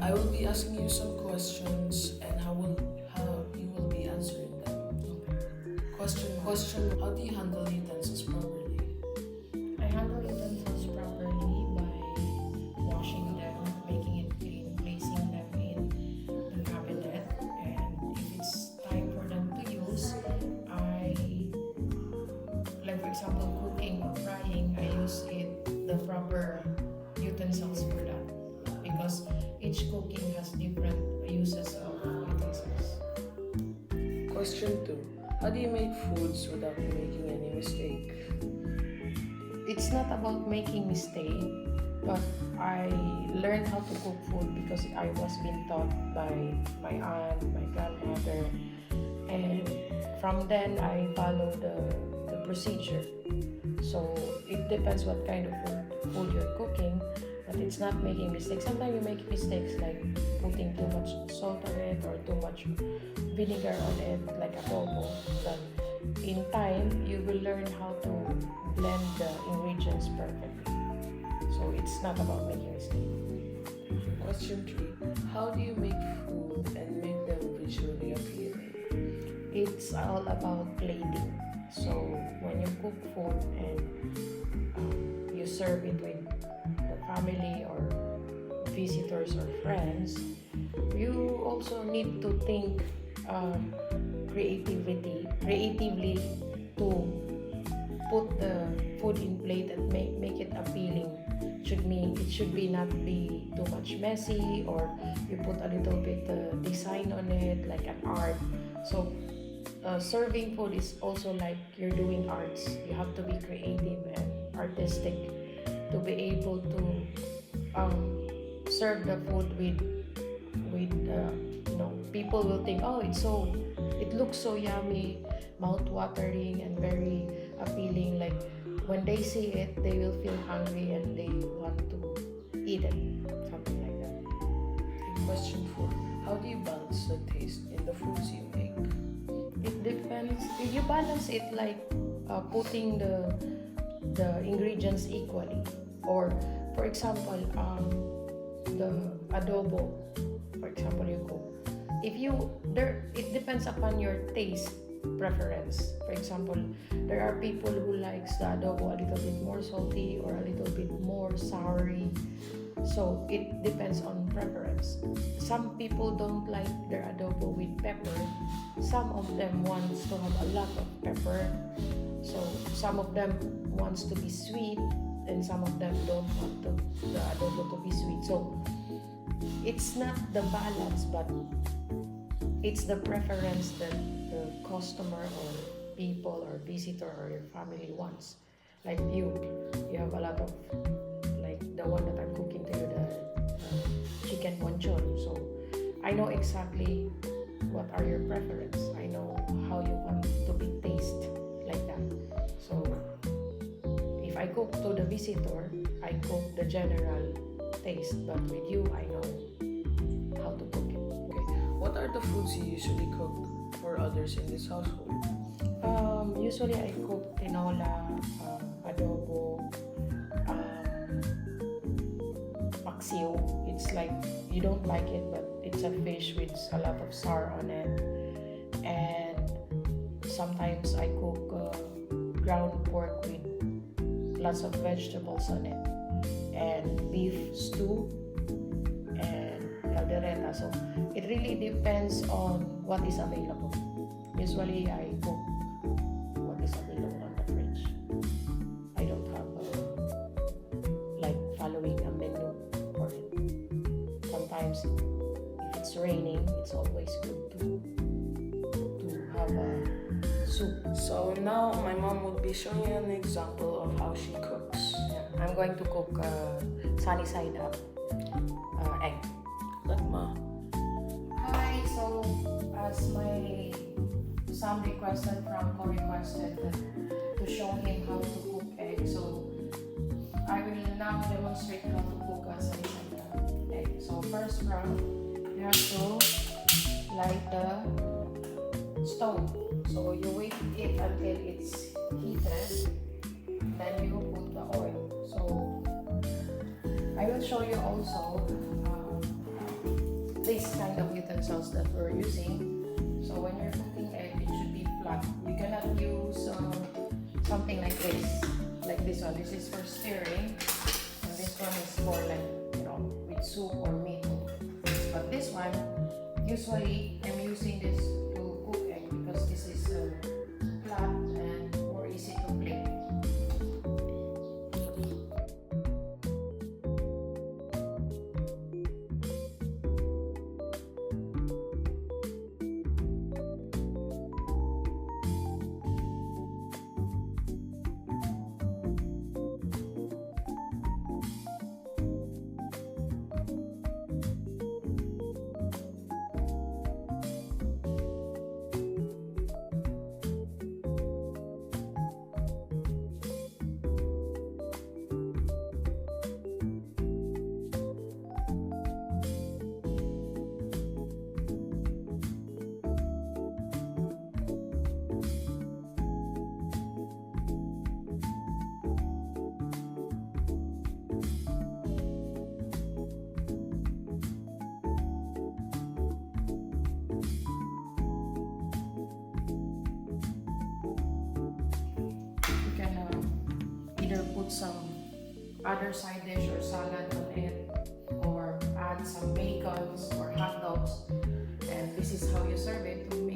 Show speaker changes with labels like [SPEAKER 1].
[SPEAKER 1] I will be asking you some questions and how you will be answering them. Question. How do you handle utensils properly?
[SPEAKER 2] I handle utensils properly by washing them, making it clean, placing them in the cabinet, and if it's time for them to use, like for example, cooking or frying, I use the proper utensils for that because each cooking has different uses of utensils.
[SPEAKER 1] Question 2. How do you make foods without making any mistake?
[SPEAKER 2] It's not about making mistake, but I learned how to cook food because I was being taught by my aunt, my grandmother, and from then I follow the procedure. So it depends what kind of food you're cooking, but it's not making mistakes. Sometimes you make mistakes like putting too much salt on it or too much vinegar on it, like adobo. But in time, you will learn how to blend the ingredients perfectly. So it's not about making mistakes.
[SPEAKER 1] Question 3. How do you make food and make them visually appealing?
[SPEAKER 2] It's all about plating. So when you cook food and you serve it with the family or visitors or friends, you also need to think creatively to put the food in plate and make it appealing. It should be not be too much messy, or you put a little bit design on it like an art. So serving food is also like you're doing arts. You have to be creative and artistic to be able to serve the food with people will think, oh, it looks so yummy, mouth-watering and very appealing. Like when they see it, they will feel hungry and they want to eat it, something like that.
[SPEAKER 1] Question 4. How do you balance the taste in the foods you make?
[SPEAKER 2] It depends. You balance it like putting the ingredients equally. Or for example, the adobo. For example, you cook. It depends upon your taste preference. For example, there are people who likes the adobo a little bit more salty or a little bit more soury. So it depends on preference. Some people don't like their adobo with pepper. Some of them wants to have a lot of pepper. So some of them wants to be sweet, and some of them don't want the adobo to be sweet. So it's not the balance, but it's the preference that the customer or people or visitor or your family wants. Like you have a lot of, like the one that I'm cooking to you, the chicken monchon. So I know exactly what are your preference. I know how you want to be taste like that. So if I cook to the visitor, I cook the general taste, but with you, I know how to cook it.
[SPEAKER 1] Okay. What are the foods you usually cook for others in this household?
[SPEAKER 2] Usually I cook tinola, adobo, paksiw. It's like, you don't like it, but it's a fish with a lot of sour on it. And sometimes I cook ground pork with lots of vegetables on it, and beef stew and caldereta. So it really depends on what is available. Usually I cook what is available on the fridge. I don't have like following a menu for it. Sometimes if it's raining, it's always good to have a soup.
[SPEAKER 1] So now my mom will be showing you an example of how she cooks.
[SPEAKER 2] Yeah, I'm going to cook sunny side up egg.
[SPEAKER 1] Let ma.
[SPEAKER 2] Hi, so as my son requested, Franco requested to show him how to cook egg. So I will now demonstrate how to cook a sunny side up egg. So first, Frank, you have to light the stove. So you wait it until it's heated, then you put the oil. So I will show you also this kind of utensils that we're using. So when you're cooking egg, it should be flat. You cannot use something like this one. This is for stirring, and this one is for like, with soup or meat. But this one, usually I'm using this to cook egg because this is flat and more easy to plate. You can either put some other side dish or salad on it, or add some bacons or hot dogs, and this is how you serve it to make